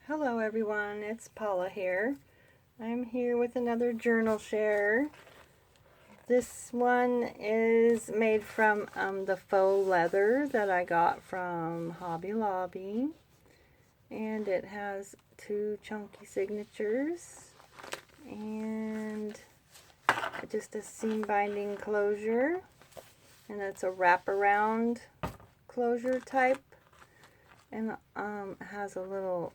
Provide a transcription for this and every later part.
Hello everyone, it's Paula here. I'm here with another journal share. This one is made from the faux leather that I got from Hobby Lobby. And it has two chunky signatures and just a seam binding closure. And it's a wraparound closure type. And has a little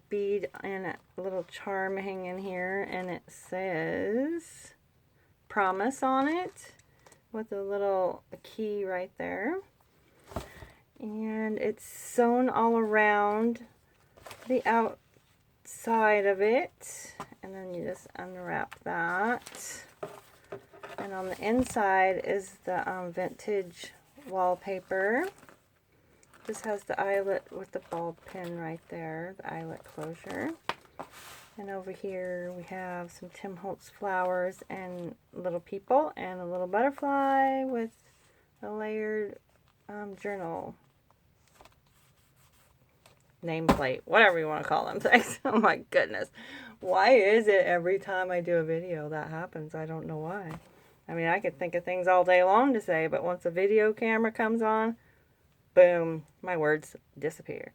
bead and a little charm hanging here, and it says promise on it with a little key right there, and it's sewn all around the outside of it, and then you just unwrap that, and on the inside is the vintage wallpaper. This has the eyelet with the ball pin right there, the eyelet closure. And over here we have some Tim Holtz flowers and little people and a little butterfly with a layered journal nameplate, whatever you want to call them things. Oh my goodness. Why is it every time I do a video that happens? I don't know why. I mean, I could think of things all day long to say, but once a video camera comes on, boom, my words disappear.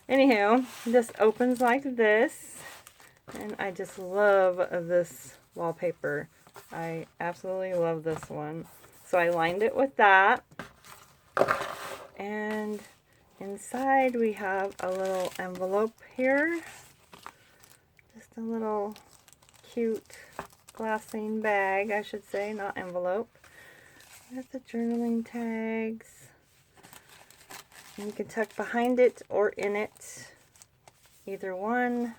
Anyhow, this opens like this, and I just love this wallpaper. I absolutely love this one. So I lined it with that, and inside we have a little envelope here. Just a little cute glassine bag, I should say, not envelope. With the journaling tags. And you can tuck behind it or in it, either one.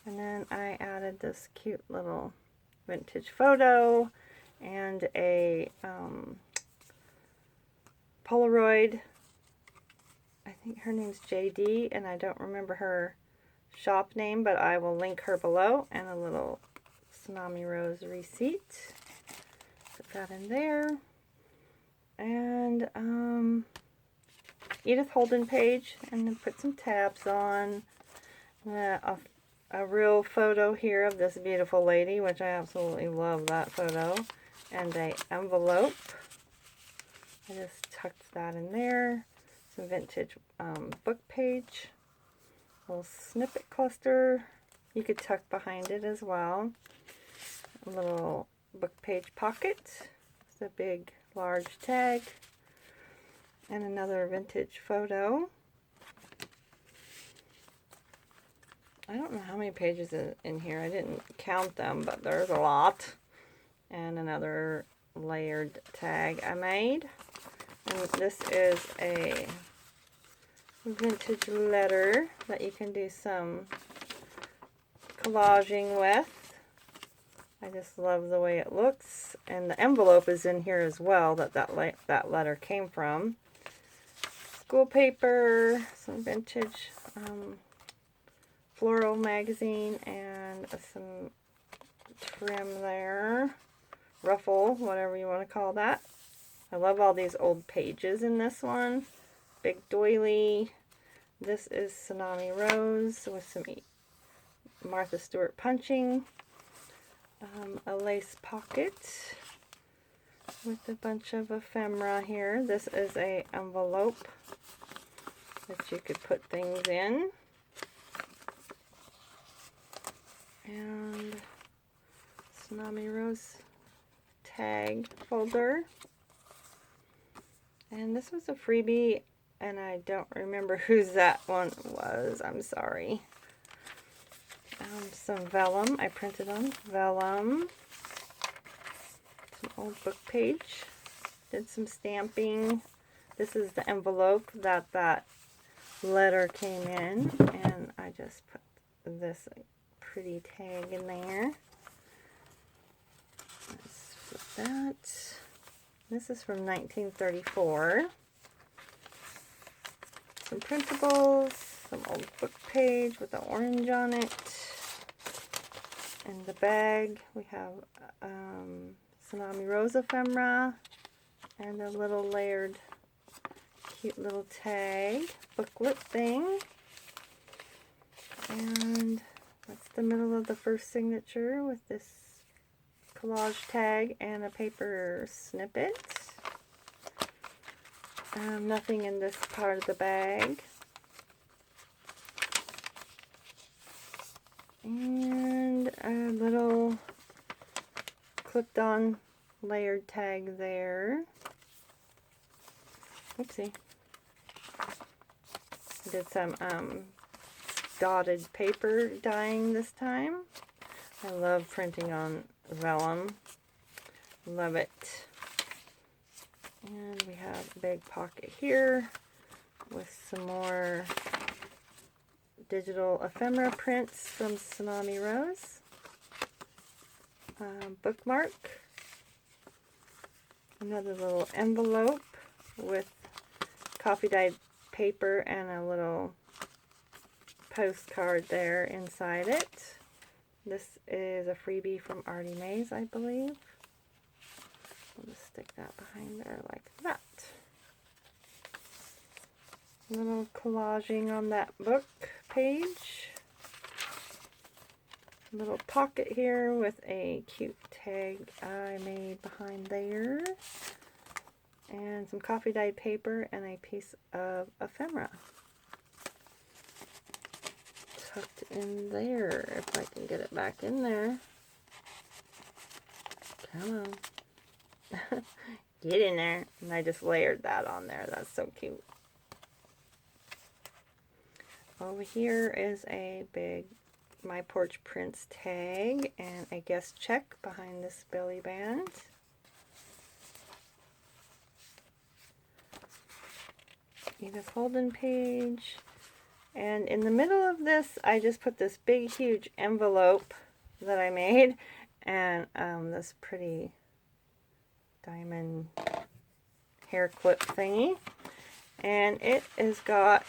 And then I added this cute little vintage photo and a Polaroid. I think her name's JD, and I don't remember her shop name, but I will link her below, and a little Tsunami Rose receipt. Put that in there. And Edith Holden page, and then put some tabs on. A real photo here of this beautiful lady, which I absolutely love that photo. And a envelope. I just tucked that in there. Some vintage book page. A little snippet cluster. You could tuck behind it as well. A little book page pocket. It's a big, large tag. And another vintage photo. I don't know how many pages in here. I didn't count them, but there's a lot. And another layered tag I made. And this is a vintage letter that you can do some collaging with. I just love the way it looks. And the envelope is in here as well that letter came from. School paper, some vintage floral magazine, and some trim there. Ruffle, whatever you want to call that. I love all these old pages in this one. Big doily. This is Tsunami Rose with some Martha Stewart punching. A lace pocket with a bunch of ephemera here. This is a envelope that you could put things in. And Tsunami Rose tag folder. And this was a freebie, and I don't remember whose that one was. I'm sorry. Some vellum. I printed on vellum. Some old book page. Did some stamping. This is the envelope that letter came in, and I just put this pretty tag in there. Let's put that. This is from 1934. Some printables, some old book page with the orange on it. In the bag we have Tsunami Rose ephemera and a little layered cute little tag booklet thing. follow the first signature with this collage tag and a paper snippet. Nothing in this part of the bag. And a little clipped on layered tag there. Oopsie. Did some dotted paper dyeing this time. I love printing on vellum. Love it. And we have a big pocket here with some more digital ephemera prints from Tsunami Rose. Bookmark. Another little envelope with coffee dyed paper and a little postcard there inside it. This is a freebie from Artie Mays, I believe. I'll just stick that behind there like that. Little collaging on that book page. Little pocket here with a cute tag I made behind there. And some coffee dyed paper and a piece of ephemera. Tucked in there, if I can get it back in there. Come on. Get in there. And I just layered that on there. That's so cute. Over here is a big My Porch Prints tag and a guest check behind this belly band. Edith Holden page. And in the middle of this, I just put this big, huge envelope that I made and this pretty diamond hair clip thingy. And it has got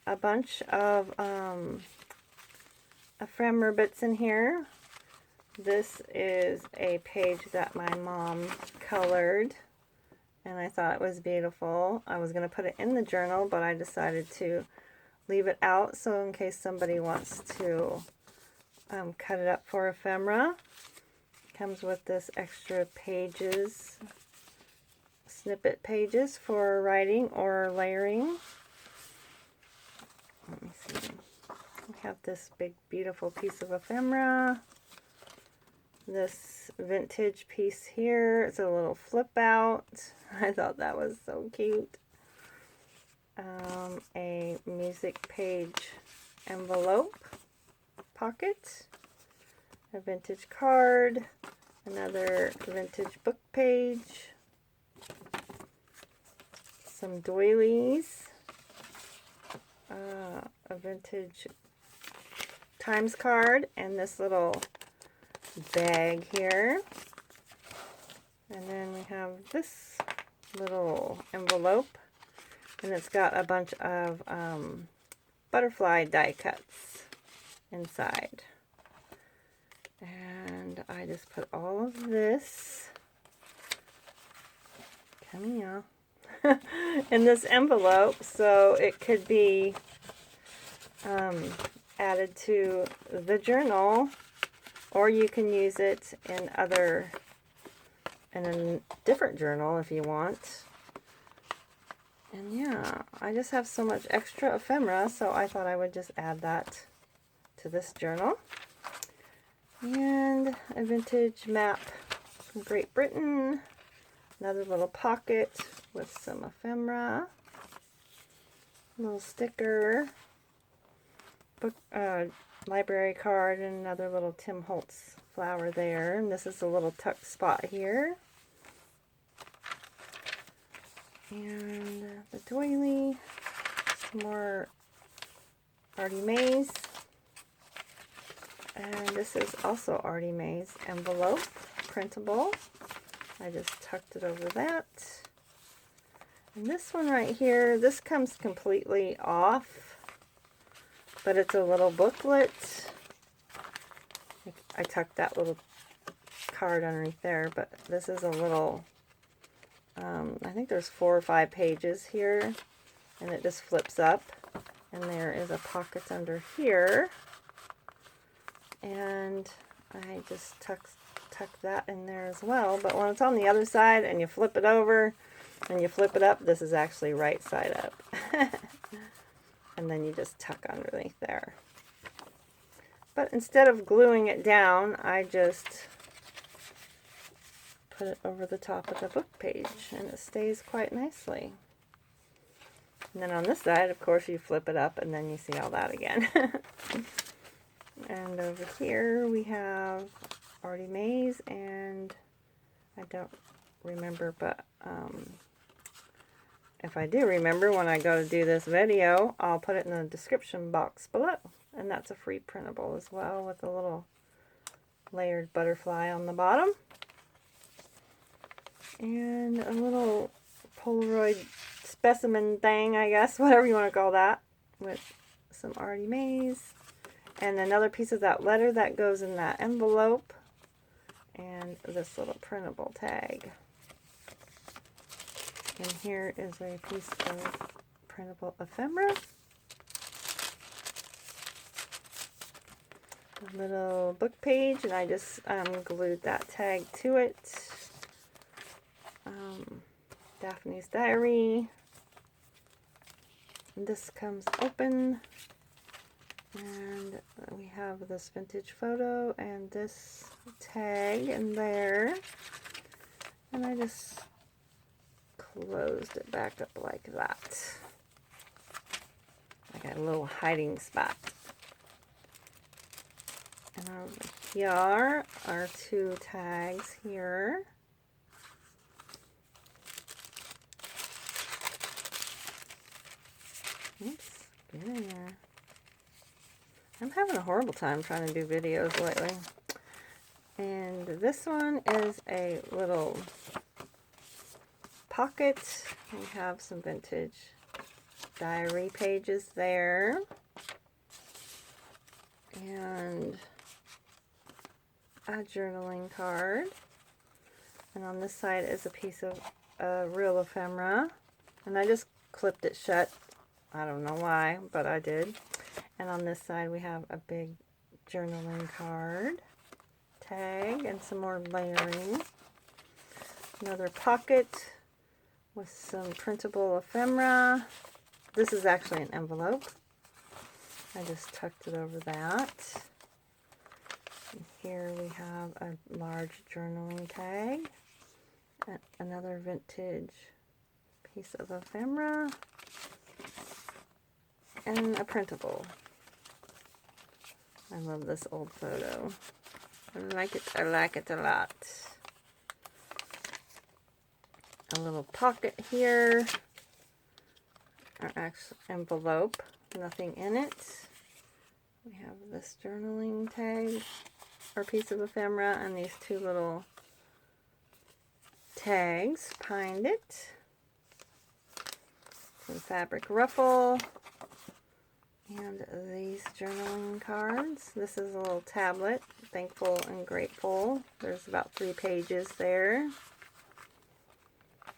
a bunch of ephemera bits in here. This is a page that my mom colored, and I thought it was beautiful. I was going to put it in the journal, but I decided to leave it out, so in case somebody wants to cut it up for ephemera. It comes with this extra pages, snippet pages for writing or layering. Let me see. We have this big, beautiful piece of ephemera. This vintage piece here. It's a little flip out. I thought that was so cute. A music page envelope pocket. A vintage card. Another vintage book page. Some doilies. A vintage Times card and this little bag here. And then we have this little envelope, and it's got a bunch of butterfly die cuts inside. And I just put all of this, come here, in this envelope so it could be added to the journal, or you can use it in a different journal if you want. And yeah, I just have so much extra ephemera, so I thought I would just add that to this journal. And a vintage map from Great Britain. Another little pocket with some ephemera. A little sticker. Book, library card, and another little Tim Holtz flower there. And this is a little tuck spot here. And the doily. Some more Artie Mays. And this is also Artie Mays envelope, printable. I just tucked it over that. And this one right here, this comes completely off, but it's a little booklet. I tucked that little card underneath there, but this is a little, I think there's 4 or 5 pages here, and it just flips up. And there is a pocket under here. And I just tuck that in there as well. But when it's on the other side and you flip it over and you flip it up, this is actually right side up. And then you just tuck underneath there. But instead of gluing it down, I just put it over the top of the book page, and it stays quite nicely. And then on this side, of course, you flip it up, and then you see all that again. And over here, we have Artie Mays, and I don't remember, but if I do remember when I go to do this video, I'll put it in the description box below. And that's a free printable as well, with a little layered butterfly on the bottom. And a little Polaroid specimen thing, I guess, whatever you want to call that, with some Artie Mays. And another piece of that letter that goes in that envelope. And this little printable tag. And here is a piece of printable ephemera. A little book page, and I just glued that tag to it. Daphne's Diary. And this comes open. And we have this vintage photo and this tag in there. And I just closed it back up like that. I got a little hiding spot. And over here are two tags here. Oops, get in there. I'm having a horrible time trying to do videos lately. And this one is a little pocket. We have some vintage diary pages there. And a journaling card. And on this side is a piece of real ephemera. And I just clipped it shut. I don't know why, but I did. And on this side we have a big journaling card, tag, and some more layering. Another pocket with some printable ephemera. This is actually an envelope. I just tucked it over that. And here we have a large journaling tag. Another vintage piece of ephemera. And a printable. I love this old photo. I like it a lot. A little pocket here. Our actual envelope. Nothing in it. We have this journaling tag or piece of ephemera and these two little tags behind it. Some fabric ruffle. And these journaling cards. This is a little tablet, Thankful and Grateful. There's about 3 pages there.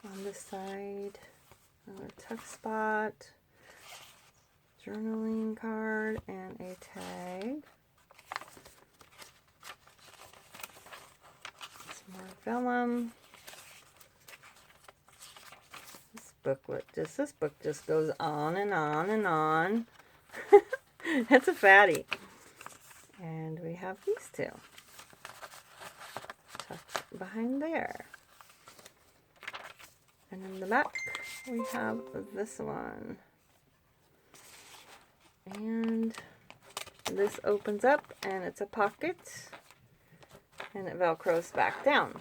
On this side, another tuck spot, journaling card, and a tag. Some more vellum. This book just goes on and on and on. It's a fatty. And we have these two tucked behind there. And in the back we have this one. And this opens up and it's a pocket. And it velcros back down.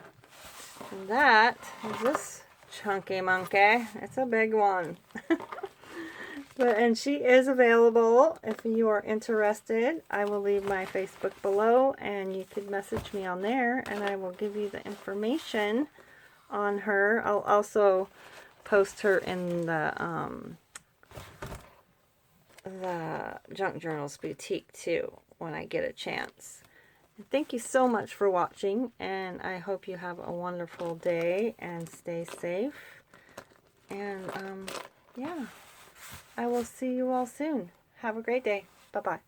And that is this chunky monkey. It's a big one. And she is available if you are interested. I will leave my Facebook below and you can message me on there and I will give you the information on her. I'll also post her in the Junk Journals Boutique too when I get a chance. And thank you so much for watching, and I hope you have a wonderful day and stay safe. And yeah, I will see you all soon. Have a great day. Bye-bye.